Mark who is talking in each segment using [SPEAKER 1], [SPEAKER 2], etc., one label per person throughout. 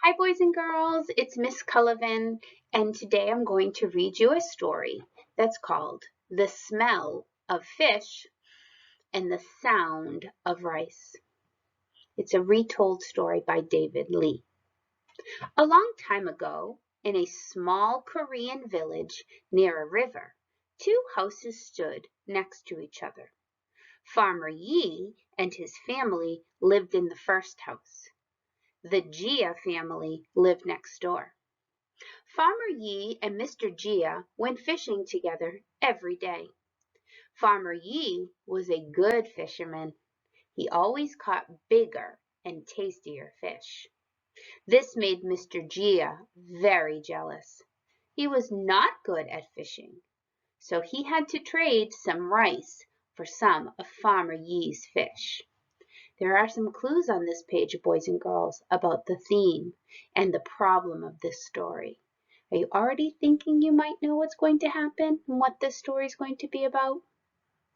[SPEAKER 1] Hi, boys and girls. It's Miss Cullivan, and today I'm going to read you a story that's called The Smell of Fish and the Sound of Rice. It's a retold story by David Lee. A long time ago, in a small Korean village near a river, two houses stood next to each other. Farmer Yi and his family lived in the first house. The Jia family lived next door. Farmer Yi and Mr. Jia went fishing together every day. Farmer Yi was a good fisherman. He always caught bigger and tastier fish. This made Mr. Jia very jealous. He was not good at fishing, so he had to trade some rice for some of Farmer Yi's fish. There are some clues on this page, boys and girls, about the theme and the problem of this story. Are you already thinking you might know what's going to happen and what this story is going to be about?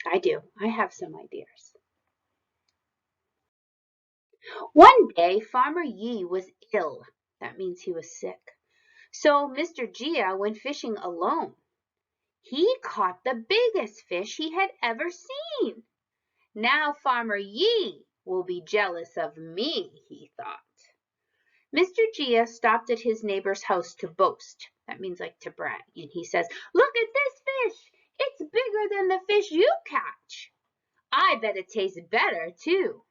[SPEAKER 1] I do. I have some ideas. One day, Farmer Yi was ill. That means he was sick. So Mr. Jia went fishing alone. He caught the biggest fish he had ever seen. Now Farmer Yi will be jealous of me, he thought. Mr. Jia stopped at his neighbor's house to boast. That means like to brag. And he says, "Look at this fish. It's bigger than the fish you catch. I bet it tastes better too."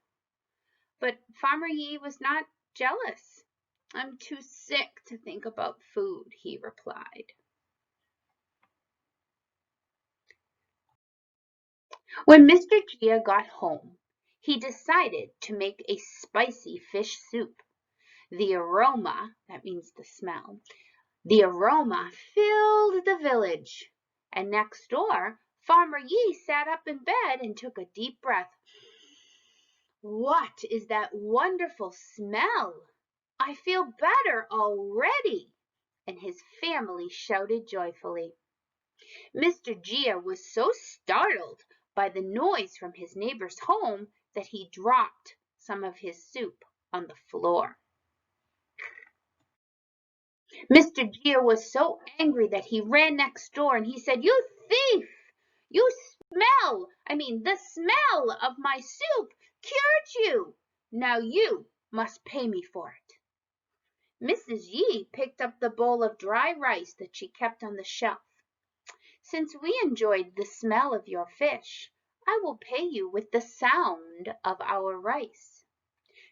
[SPEAKER 1] But Farmer Yi was not jealous. "I'm too sick to think about food," he replied. When Mr. Jia got home, he decided to make a spicy fish soup. The aroma, that means the smell, the aroma filled the village, and next door, Farmer Yi sat up in bed and took a deep breath. "What is that wonderful smell? I feel better already!" And his family shouted joyfully. Mr. Jia was so startled by the noise from his neighbor's home that he dropped some of his soup on the floor. Mr. Jia was so angry that he ran next door and he said, "You thief! The smell of my soup cured you. Now you must pay me for it." Mrs. Yi picked up the bowl of dry rice that she kept on the shelf. "Since we enjoyed the smell of your fish, I will pay you with the sound of our rice."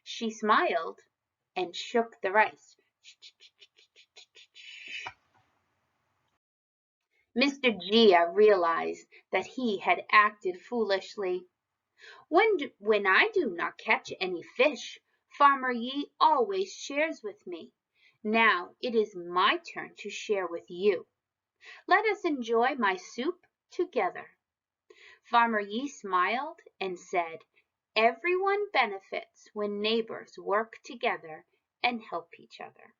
[SPEAKER 1] She smiled and shook the rice. Mr. Jia realized that he had acted foolishly. When I do not catch any fish, Farmer Yi always shares with me. Now it is my turn to share with you. Let us enjoy my soup together." Farmer Yi smiled and said, "Everyone benefits when neighbors work together and help each other."